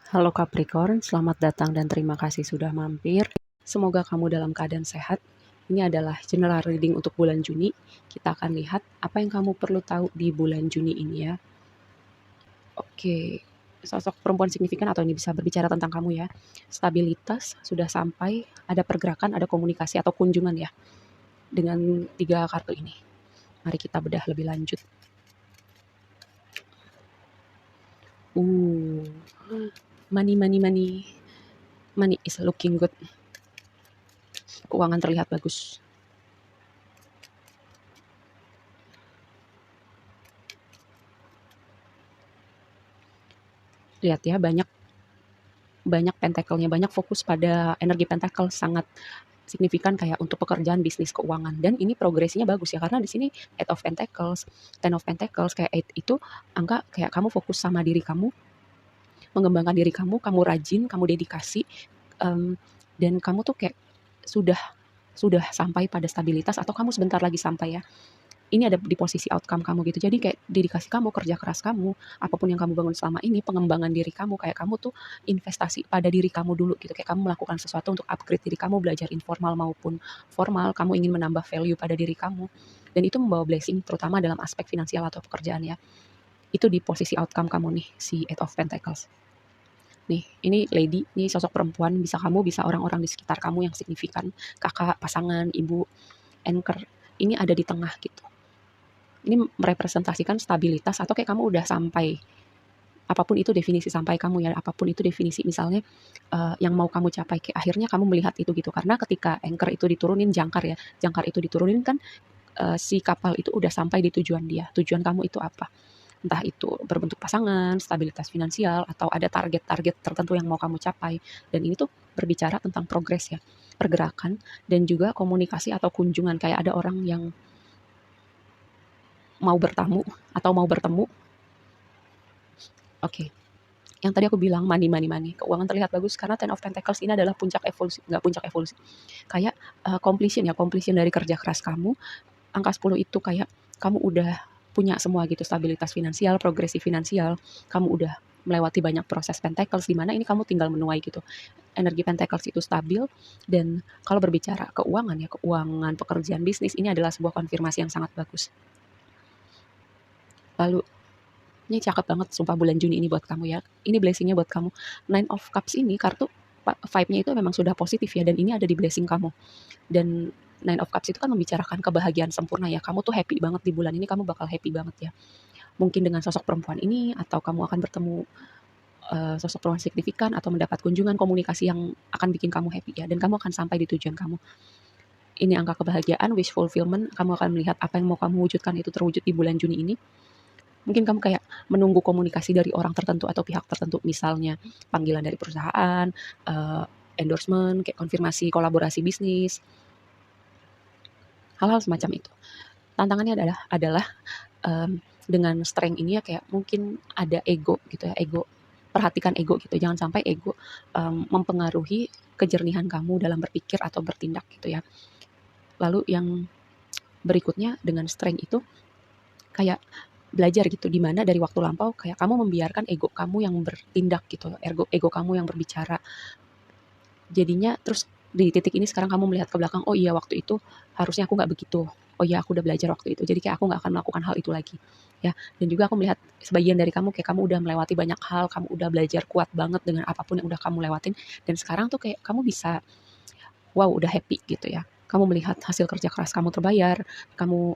Halo Capricorn, selamat datang dan terima kasih sudah mampir. Semoga kamu dalam keadaan sehat. Ini adalah general reading untuk bulan Juni. Kita akan lihat apa yang kamu perlu tahu di bulan Juni ini ya. Oke, sosok perempuan signifikan atau ini bisa berbicara tentang kamu ya. Stabilitas sudah sampai, ada pergerakan, ada komunikasi atau kunjungan ya. Dengan 3 kartu ini. Mari kita bedah lebih lanjut. Uh, money. Money is looking good. Keuangan terlihat bagus. Lihat ya, banyak pentacle-nya, banyak fokus pada energi pentacle, sangat signifikan kayak untuk pekerjaan, bisnis, keuangan. Dan ini progresinya bagus ya, karena di sini Eight of Pentacles, Ten of Pentacles, kayak Eight itu angka kayak kamu fokus sama diri kamu, mengembangkan diri kamu, kamu rajin, kamu dedikasi, dan kamu tuh kayak sudah sampai pada stabilitas atau kamu sebentar lagi sampai ya. Ini ada di posisi outcome kamu gitu. Jadi kayak dedikasi kamu, kerja keras kamu, apapun yang kamu bangun selama ini, pengembangan diri kamu, kayak kamu tuh investasi pada diri kamu dulu gitu. Kayak kamu melakukan sesuatu untuk upgrade diri kamu, belajar informal maupun formal, kamu ingin menambah value pada diri kamu. Dan itu membawa blessing terutama dalam aspek finansial atau pekerjaan ya. Itu di posisi outcome kamu nih, si Eight of Pentacles. Nih, ini lady, ini sosok perempuan, bisa kamu, bisa orang-orang di sekitar kamu yang signifikan, kakak, pasangan, ibu, anchor, ini ada di tengah gitu. Ini merepresentasikan stabilitas atau kayak kamu udah sampai, apapun itu definisi sampai kamu ya, apapun itu definisi misalnya yang mau kamu capai, kayak akhirnya kamu melihat itu gitu. Karena ketika anchor itu diturunin, jangkar ya, jangkar itu diturunin kan si kapal itu udah sampai di tujuan dia. Tujuan kamu itu apa? Entah itu berbentuk pasangan, stabilitas finansial, atau ada target-target tertentu yang mau kamu capai. Dan ini tuh berbicara tentang progres ya, pergerakan, dan juga komunikasi atau kunjungan. Kayak ada orang yang mau bertamu atau mau bertemu. Oke, yang tadi aku bilang money. Keuangan terlihat bagus karena Ten of Pentacles ini adalah puncak evolusi, nggak puncak evolusi. Kayak completion ya, completion dari kerja keras kamu. Angka 10 itu kayak kamu udah punya semua gitu, stabilitas finansial, progresi finansial. Kamu udah melewati banyak proses Pentacles di mana ini kamu tinggal menuai gitu. Energi Pentacles itu stabil dan kalau berbicara keuangan ya, keuangan, pekerjaan, bisnis, ini adalah sebuah konfirmasi yang sangat bagus. Lalu ini cakep banget sumpah bulan Juni ini buat kamu ya. Ini blessingnya buat kamu. Nine of Cups ini kartu vibe-nya itu memang sudah positif ya dan ini ada di blessing kamu. Dan Nine of Cups itu kan membicarakan kebahagiaan sempurna ya. Kamu tuh happy banget di bulan ini, kamu bakal happy banget ya. Mungkin dengan sosok perempuan ini atau kamu akan bertemu sosok perempuan signifikan atau mendapat kunjungan komunikasi yang akan bikin kamu happy ya dan kamu akan sampai di tujuan kamu. Ini angka kebahagiaan, wish fulfillment, kamu akan melihat apa yang mau kamu wujudkan itu terwujud di bulan Juni ini. Mungkin kamu kayak menunggu komunikasi dari orang tertentu atau pihak tertentu, misalnya panggilan dari perusahaan, endorsement, kayak konfirmasi kolaborasi bisnis, hal-hal semacam itu. Tantangannya adalah dengan strength ini ya kayak mungkin ada ego gitu ya, ego. Perhatikan ego gitu, jangan sampai ego mempengaruhi kejernihan kamu dalam berpikir atau bertindak gitu ya. Lalu yang berikutnya dengan strength itu kayak belajar gitu, di mana dari waktu lampau kayak kamu membiarkan ego kamu yang bertindak gitu, ego kamu yang berbicara. Jadinya terus di titik ini sekarang kamu melihat ke belakang, oh iya waktu itu harusnya aku nggak begitu. Oh iya aku udah belajar waktu itu. Jadi kayak aku nggak akan melakukan hal itu lagi. Ya, dan juga aku melihat sebagian dari kamu kayak kamu udah melewati banyak hal, kamu udah belajar kuat banget dengan apapun yang udah kamu lewatin dan sekarang tuh kayak kamu bisa wow udah happy gitu ya. Kamu melihat hasil kerja keras kamu terbayar, kamu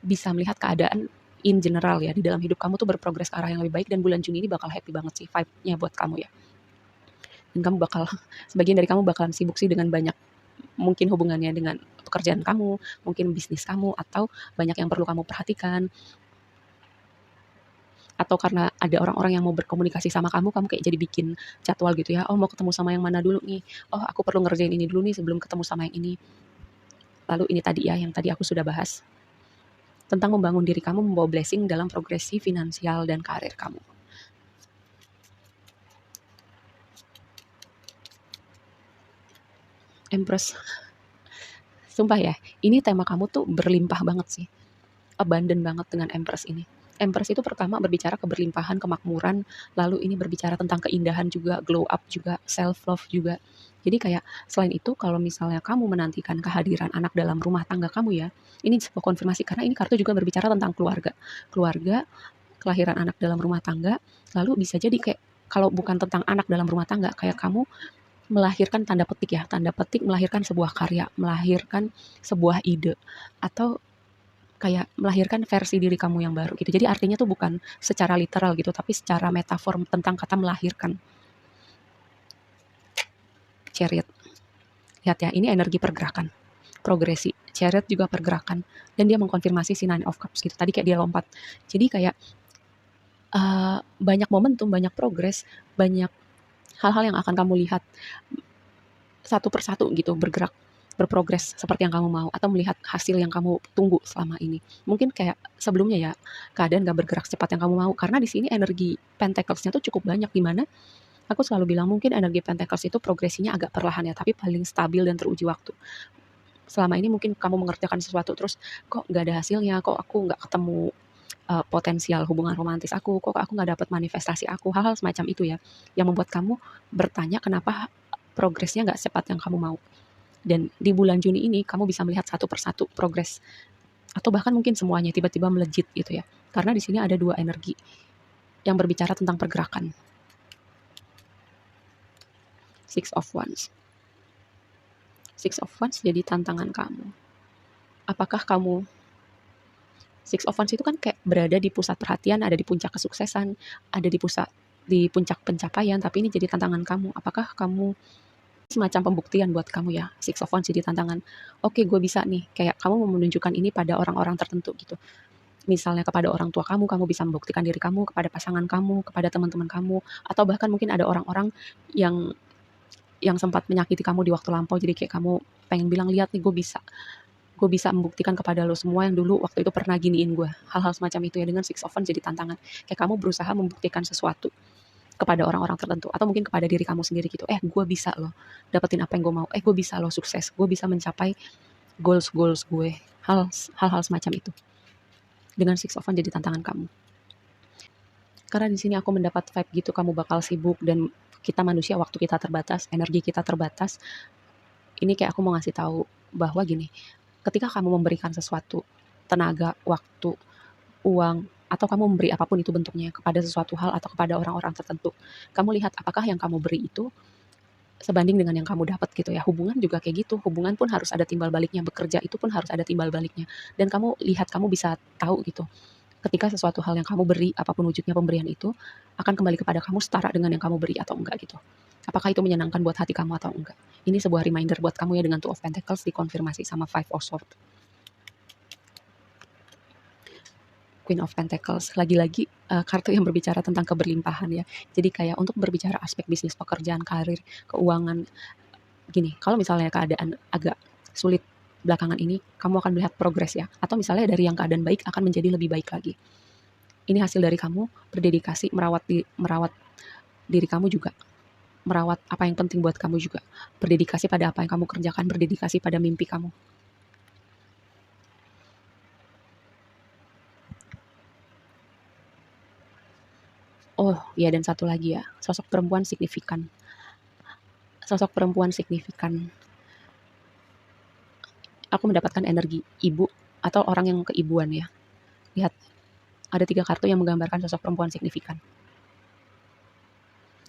bisa melihat keadaan in general ya, di dalam hidup kamu tuh berprogres ke arah yang lebih baik dan bulan Juni ini bakal happy banget sih vibe-nya buat kamu ya. Dan kamu bakal, sebagian dari kamu bakalan sibuk sih dengan banyak, mungkin hubungannya dengan pekerjaan kamu, mungkin bisnis kamu, atau banyak yang perlu kamu perhatikan. Atau karena ada orang-orang yang mau berkomunikasi sama kamu kayak jadi bikin jadwal gitu ya, oh mau ketemu sama yang mana dulu nih, oh aku perlu ngerjain ini dulu nih sebelum ketemu sama yang ini. Lalu ini tadi ya, yang tadi aku sudah bahas, tentang membangun diri kamu membawa blessing dalam progresi finansial dan karir kamu. Empress, sumpah ya, ini tema kamu tuh berlimpah banget sih, abundant banget dengan Empress ini. Empress itu pertama berbicara keberlimpahan, kemakmuran, lalu ini berbicara tentang keindahan juga, glow up juga, self love juga. Jadi kayak selain itu kalau misalnya kamu menantikan kehadiran anak dalam rumah tangga kamu ya, ini sebuah konfirmasi karena ini kartu juga berbicara tentang keluarga. Keluarga, kelahiran anak dalam rumah tangga, lalu bisa jadi kayak kalau bukan tentang anak dalam rumah tangga, kayak kamu melahirkan tanda petik ya, tanda petik melahirkan sebuah karya, melahirkan sebuah ide, atau kayak melahirkan versi diri kamu yang baru gitu. Jadi artinya tuh bukan secara literal gitu, tapi secara metafor tentang kata melahirkan. Chariot. Lihat ya, ini energi pergerakan, progresi. Chariot juga pergerakan, dan dia mengkonfirmasi si Nine of Cups gitu. Tadi kayak dia lompat. Jadi kayak banyak momentum, banyak progres, banyak hal-hal yang akan kamu lihat satu persatu gitu bergerak, berprogres seperti yang kamu mau, atau melihat hasil yang kamu tunggu selama ini. Mungkin kayak sebelumnya ya, keadaan gak bergerak secepat yang kamu mau, karena di sini energi Pentacles-nya tuh cukup banyak, di mana aku selalu bilang mungkin energi Pentacles itu progresinya agak perlahan ya, tapi paling stabil dan teruji waktu. Selama ini mungkin kamu mengerjakan sesuatu terus kok gak ada hasilnya, kok aku gak ketemu potensial hubungan romantis aku, kok aku gak dapat manifestasi aku, hal-hal semacam itu ya, yang membuat kamu bertanya kenapa progresnya gak secepat yang kamu mau. Dan di bulan Juni ini kamu bisa melihat satu persatu progres, atau bahkan mungkin semuanya tiba-tiba melejit gitu ya. Karena di sini ada dua energi yang berbicara tentang pergerakan. Six of Wands. Six of Wands jadi tantangan kamu. Apakah kamu Six of Wands itu kan kayak berada di pusat perhatian, ada di puncak kesuksesan, ada di puncak pencapaian, tapi ini jadi tantangan kamu. Apakah kamu semacam pembuktian buat kamu ya, Six of Wands jadi tantangan. Oke, gue bisa nih, kayak kamu mau menunjukkan ini pada orang-orang tertentu gitu. Misalnya kepada orang tua kamu bisa membuktikan diri kamu, kepada pasangan kamu, kepada teman-teman kamu, atau bahkan mungkin ada orang-orang yang sempat menyakiti kamu di waktu lampau, jadi kayak kamu pengen bilang, lihat nih gue bisa membuktikan kepada lo semua yang dulu waktu itu pernah giniin gue. Hal-hal semacam itu ya, dengan Six of Wands jadi tantangan. Kayak kamu berusaha membuktikan sesuatu kepada orang-orang tertentu, atau mungkin kepada diri kamu sendiri gitu. Gue bisa loh dapetin apa yang gue mau. Gue bisa loh sukses. Gue bisa mencapai goals gue. Hal-hal semacam itu. Dengan Six of Wands jadi tantangan kamu. Karena di sini aku mendapat vibe gitu, kamu bakal sibuk, dan kita manusia waktu kita terbatas, energi kita terbatas. Ini kayak aku mau ngasih tahu bahwa gini, ketika kamu memberikan sesuatu, tenaga, waktu, uang, atau kamu memberi apapun itu bentuknya kepada sesuatu hal atau kepada orang-orang tertentu, kamu lihat apakah yang kamu beri itu sebanding dengan yang kamu dapat gitu ya. Hubungan juga kayak gitu, hubungan pun harus ada timbal baliknya, bekerja itu pun harus ada timbal baliknya. Dan kamu lihat, kamu bisa tahu gitu, ketika sesuatu hal yang kamu beri, apapun wujudnya pemberian itu, akan kembali kepada kamu setara dengan yang kamu beri atau enggak gitu. Apakah itu menyenangkan buat hati kamu atau enggak. Ini sebuah reminder buat kamu ya, dengan Two of Pentacles dikonfirmasi sama Five of Swords. Queen of Pentacles, lagi-lagi kartu yang berbicara tentang keberlimpahan ya. Jadi kayak untuk berbicara aspek bisnis, pekerjaan, karir, keuangan, gini, kalau misalnya keadaan agak sulit belakangan ini, kamu akan melihat progres ya. Atau misalnya dari yang keadaan baik akan menjadi lebih baik lagi. Ini hasil dari kamu berdedikasi merawat diri kamu juga. Merawat apa yang penting buat kamu juga. Berdedikasi pada apa yang kamu kerjakan, berdedikasi pada mimpi kamu. Oh, ya, dan satu lagi ya, sosok perempuan signifikan. Sosok perempuan signifikan. Aku mendapatkan energi ibu atau orang yang keibuan ya. Lihat, ada 3 kartu yang menggambarkan sosok perempuan signifikan.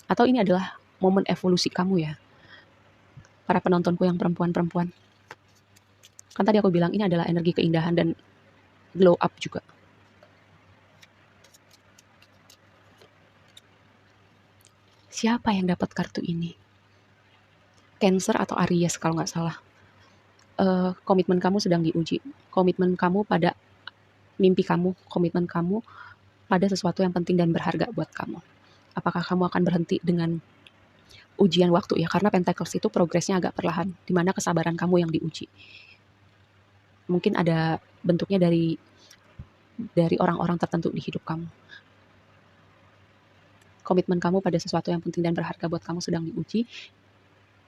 Atau ini adalah momen evolusi kamu ya, para penontonku yang perempuan-perempuan. Kan tadi aku bilang ini adalah energi keindahan dan glow up juga. Siapa yang dapat kartu ini? Cancer atau Aries kalau nggak salah. Komitmen kamu sedang diuji. Komitmen kamu pada mimpi kamu, komitmen kamu pada sesuatu yang penting dan berharga buat kamu. Apakah kamu akan berhenti dengan ujian waktu ya? Karena Pentacles itu progresnya agak perlahan, di mana kesabaran kamu yang diuji. Mungkin ada bentuknya dari orang-orang tertentu di hidup kamu. Komitmen kamu pada sesuatu yang penting dan berharga buat kamu sedang diuji.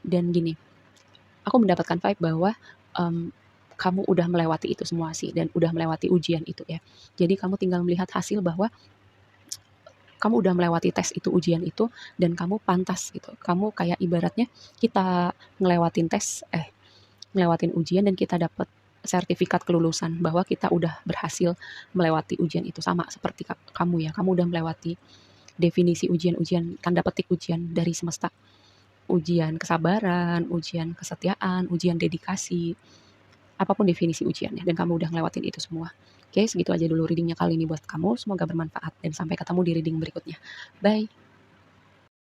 Dan gini, aku mendapatkan vibe bahwa kamu udah melewati itu semua sih dan udah melewati ujian itu ya. Jadi kamu tinggal melihat hasil bahwa kamu udah melewati tes itu, ujian itu, dan kamu pantas gitu. Kamu kayak ibaratnya kita ngelewatin tes, ngelewatin ujian dan kita dapat sertifikat kelulusan bahwa kita udah berhasil melewati ujian itu. Sama seperti kamu ya, kamu udah melewati definisi ujian-ujian, tanda petik ujian dari semesta. Ujian kesabaran, ujian kesetiaan, ujian dedikasi, apapun definisi ujiannya, dan kamu udah ngelewatin itu semua. Oke, segitu aja dulu readingnya kali ini buat kamu. Semoga bermanfaat dan sampai ketemu di reading berikutnya. Bye.